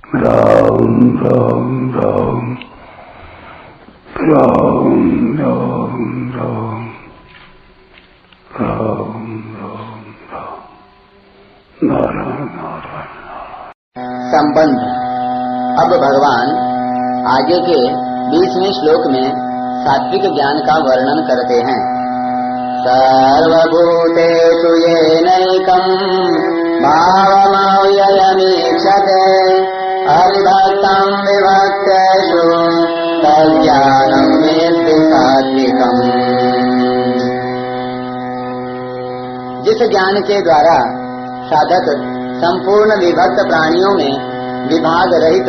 राम राम राम राम राम राम राम राम राम नारायण नारायण। संबंध। अब भगवान आगे के 20वें श्लोक में सात्विक ज्ञान का वर्णन करते हैं। सर्वभूतेषु येनैकम् भावमव्ययमीक्षते अविभक्तं विभक्तेषु तज्ज्ञानं वेत्ति सात्विकम्। जिस ज्ञान के द्वारा साधक संपूर्ण विभक्त प्राणियों में विभाग रहित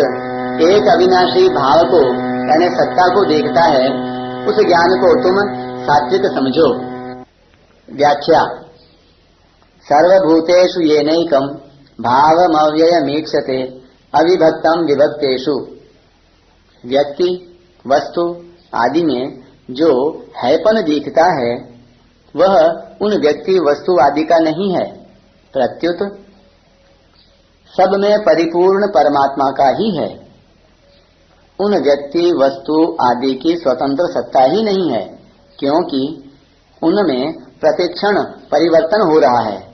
एक अविनाशी भाव को यानी सत्ता को देखता है, उस ज्ञान को तुम सात्विक समझो। व्याख्या। सर्वभूतेषु येनैकम् भावमव्ययमीक्षते अविभक्तं विभक्तेषु। व्यक्ति, वस्तु आदि में जो हैपन दिखता है वह उन व्यक्ति वस्तु आदि का नहीं है, प्रत्युत सब में परिपूर्ण परमात्मा का ही है। उन व्यक्ति वस्तु आदि की स्वतंत्र सत्ता ही नहीं है, क्योंकि उनमें प्रतिक्षण परिवर्तन हो रहा है।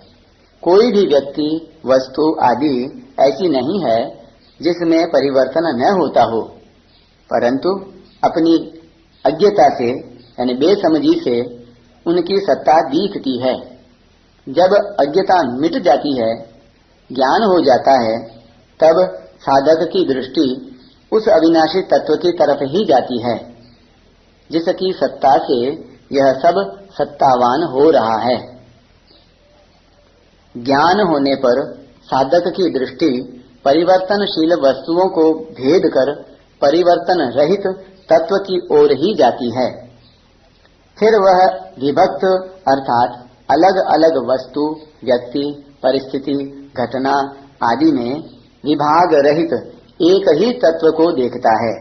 कोई भी व्यक्ति वस्तु आदि ऐसी नहीं है जिसमें परिवर्तन न होता हो, परंतु अपनी अज्ञता से यानी बेसमझी से उनकी सत्ता दिखती है। जब अज्ञता मिट जाती है, ज्ञान हो जाता है, तब साधक की दृष्टि उस अविनाशी तत्व की तरफ ही जाती है जिसकी सत्ता से यह सब सत्तावान हो रहा है। ज्ञान होने पर साधक की दृष्टि परिवर्तनशील वस्तुओं को भेद कर परिवर्तन रहित तत्व की ओर ही जाती है। फिर वह विभक्त अर्थात अलग अलग वस्तु, व्यक्ति, परिस्थिति, घटना आदि में विभाग रहित एक ही तत्व को देखता है।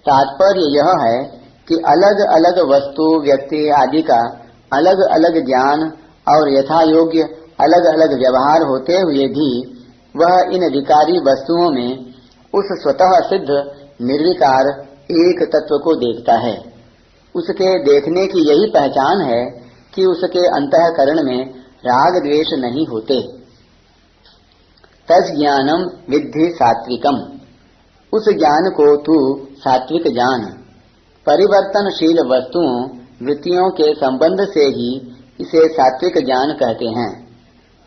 तात्पर्य यह है कि अलग अलग वस्तु, व्यक्ति आदि का अलग अलग ज्ञान और यथा योग्य अलग अलग व्यवहार होते हुए भी वह इन विकारी वस्तुओं में उस स्वतः सिद्ध निर्विकार एक तत्व को देखता है। उसके देखने की यही पहचान है कि उसके अंतःकरण में राग द्वेष नहीं होते। तस् ज्ञानम विद्धि सात्विकम। उस ज्ञान को तू सात्विक जान। परिवर्तनशील वस्तुओं, वृत्तियों के संबंध से ही इसे सात्विक ज्ञान कहते हैं।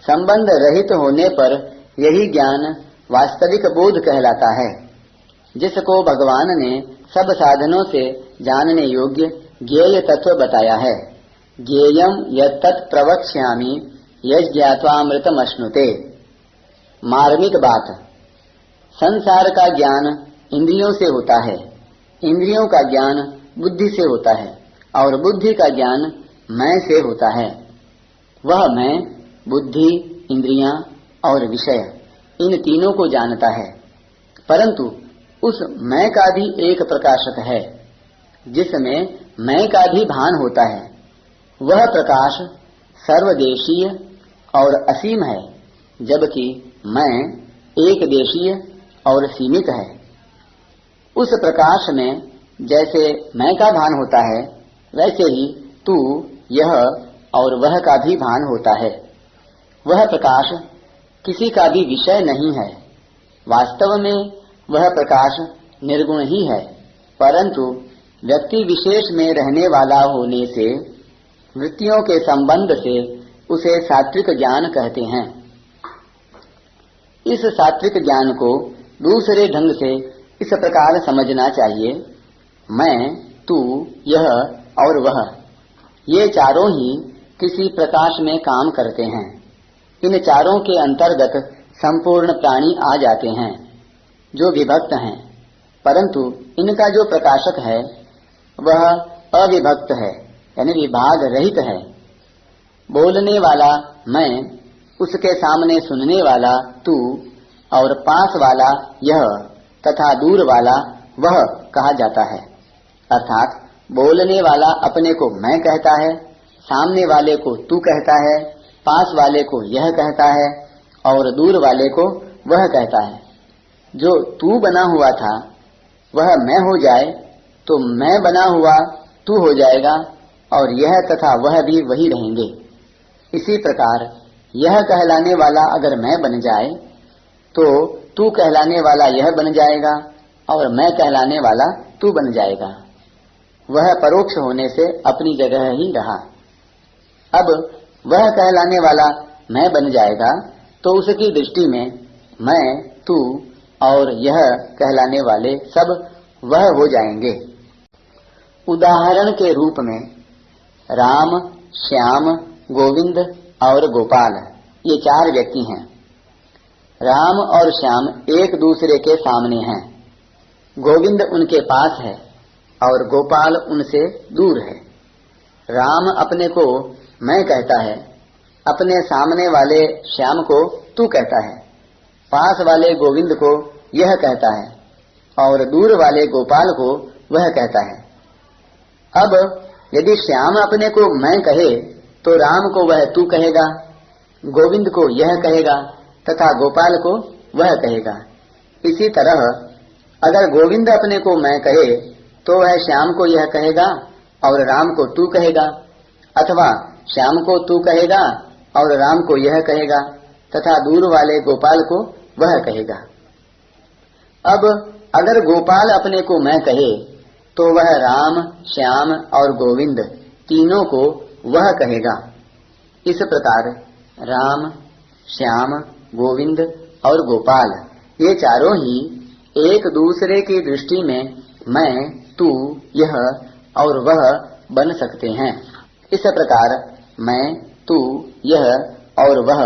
संबंध रहित होने पर यही ज्ञान वास्तविक बोध कहलाता है, जिसको भगवान ने सब साधनों से जानने योग्य ज्ञेय तत्व बताया है। ज्ञेयम यत्तत् प्रवक्ष्यामि यज्ञात्वामृतमश्नुते। मार्मिक बात। संसार का ज्ञान इंद्रियों से होता है, इंद्रियों का ज्ञान बुद्धि से होता है और बुद्धि का ज्ञान मैं से होता है। वह मैं बुद्धि, इंद्रियां और विषय इन तीनों को जानता है, परंतु उस मैं का भी एक प्रकाशक है जिसमें मैं का भी भान होता है। वह प्रकाश सर्वदेशीय और असीम है, जबकि मैं एक देशीय और सीमित है। उस प्रकाश में जैसे मैं का भान होता है, वैसे ही तू, यह और वह का भी भान होता है। वह प्रकाश किसी का भी विषय नहीं है। वास्तव में वह प्रकाश निर्गुण ही है, परंतु व्यक्ति विशेष में रहने वाला होने से वृत्तियों के संबंध से उसे सात्विक ज्ञान कहते हैं। इस सात्विक ज्ञान को दूसरे ढंग से इस प्रकार समझना चाहिए। मैं, तू, यह और वह, ये चारों ही किसी प्रकाश में काम करते हैं। इन चारों के अंतर्गत संपूर्ण प्राणी आ जाते हैं जो विभक्त हैं, परंतु इनका जो प्रकाशक है वह अविभक्त है, यानी विभाग रहित है। बोलने वाला मैं, उसके सामने सुनने वाला तू और पास वाला यह तथा दूर वाला वह कहा जाता है। अर्थात बोलने वाला अपने को मैं कहता है, सामने वाले को तू कहता है, पास वाले को यह कहता है और दूर वाले को वह कहता है। जो तू बना हुआ था वह मैं हो जाए तो मैं बना हुआ तू हो जाएगा और यह तथा वह भी वही रहेंगे। इसी प्रकार यह कहलाने वाला अगर मैं बन जाए तो तू कहलाने वाला यह बन जाएगा और मैं कहलाने वाला तू बन जाएगा। वह परोक्ष होने से अपनी जगह ही रहा। अब वह कहलाने वाला मैं बन जाएगा तो उसकी दृष्टि में मैं, तू और यह कहलाने वाले सब वह हो जाएंगे। उदाहरण के रूप में राम, श्याम, गोविंद और गोपाल ये 4 व्यक्ति हैं। राम और श्याम एक दूसरे के सामने हैं। गोविंद उनके पास है और गोपाल उनसे दूर है। राम अपने को मैं कहता है, अपने सामने वाले श्याम को तू कहता है, पास वाले गोविंद को यह कहता है और दूर वाले गोपाल को वह कहता है। अब यदि श्याम अपने को मैं कहे तो राम को वह तू कहेगा, गोविंद को यह कहेगा तथा गोपाल को वह कहेगा। इसी तरह अगर गोविंद अपने को मैं कहे तो वह श्याम को यह कहेगा और राम को तू कहेगा, अथवा श्याम को तू कहेगा और राम को यह कहेगा तथा दूर वाले गोपाल को वह कहेगा। अब अगर गोपाल अपने को मैं कहे तो वह राम, श्याम और गोविंद तीनों को वह कहेगा। इस प्रकार राम, श्याम, गोविंद और गोपाल ये चारों ही एक दूसरे की दृष्टि में मैं, तू, यह और वह बन सकते हैं। इस प्रकार मैं, तू, यह और वह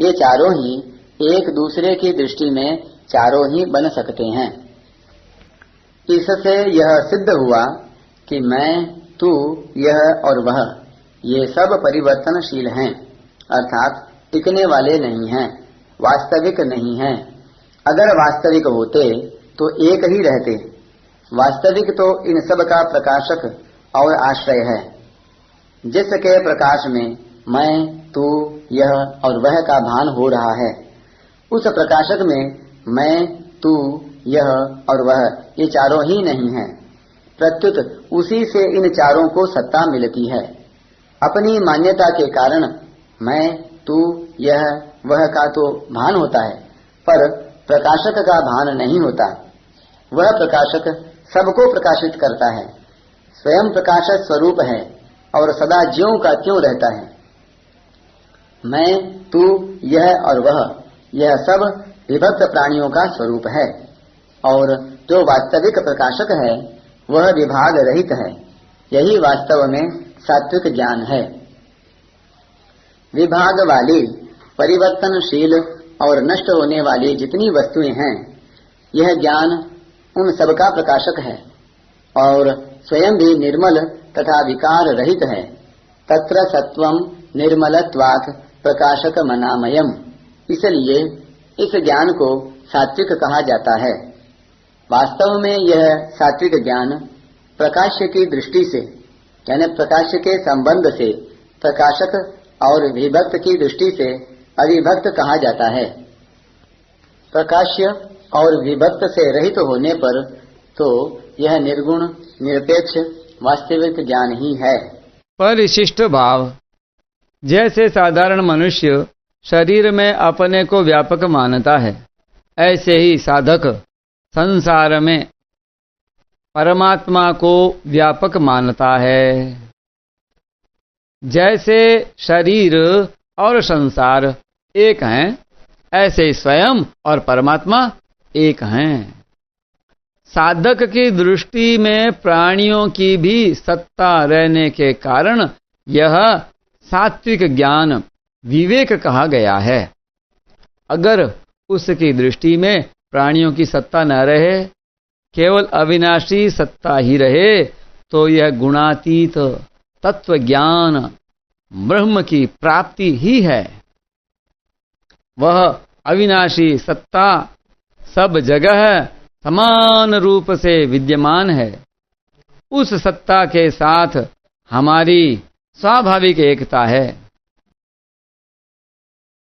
ये चारों ही एक दूसरे की दृष्टि में चारों ही बन सकते हैं। इससे यह सिद्ध हुआ कि मैं, तू, यह और वह ये सब परिवर्तनशील हैं, अर्थात टिकने वाले नहीं हैं, वास्तविक नहीं हैं। अगर वास्तविक होते तो एक ही रहते। वास्तविक तो इन सब का प्रकाशक और आश्रय है। जिसके प्रकाश में मैं, तू, यह और वह का भान हो रहा है, उस प्रकाशक में मैं, तू, यह और वह ये चारों ही नहीं है। प्रत्युत उसी से इन चारों को सत्ता मिलती है। अपनी मान्यता के कारण मैं, तू, यह, वह का तो भान होता है, पर प्रकाशक का भान नहीं होता। वह प्रकाशक सबको प्रकाशित करता है, स्वयं प्रकाशक स्वरूप है और सदा ज्यों का त्यों रहता है। मैं, तू, यह और वह यह सब विभक्त प्राणियों का स्वरूप है और जो वास्तविक प्रकाशक है वह विभाग रहित है। यही वास्तव में सात्विक ज्ञान है। विभाग वाली, परिवर्तनशील और नष्ट होने वाली जितनी वस्तुएं हैं, यह ज्ञान उन सबका प्रकाशक है और स्वयं भी निर्मल तथा विकार रहित है। तत्र सत्वम निर्मलत्वात् प्रकाशक मनामयम। इसलिए इस ज्ञान को सात्विक कहा जाता है। वास्तव में यह सात्विक ज्ञान प्रकाश्य की दृष्टि से, यानी प्रकाश्य के संबंध से प्रकाशक और विभक्त की दृष्टि से अविभक्त कहा जाता है। प्रकाश्य और विभक्त से रहित होने पर तो यह निर्गुण, निरपेक्ष, वास्तविक ज्ञान ही है। परिशिष्ट भाव। जैसे साधारण मनुष्य शरीर में अपने को व्यापक मानता है, ऐसे ही साधक संसार में परमात्मा को व्यापक मानता है। जैसे शरीर और संसार एक हैं, ऐसे स्वयं और परमात्मा एक हैं। साधक की दृष्टि में प्राणियों की भी सत्ता रहने के कारण यह सात्विक ज्ञान विवेक कहा गया है। अगर उसकी दृष्टि में प्राणियों की सत्ता न रहे, केवल अविनाशी सत्ता ही रहे, तो यह गुणातीत तत्व ज्ञान ब्रह्म की प्राप्ति ही है। वह अविनाशी सत्ता सब जगह समान रूप से विद्यमान है। उस सत्ता के साथ हमारी स्वाभाविक एकता है।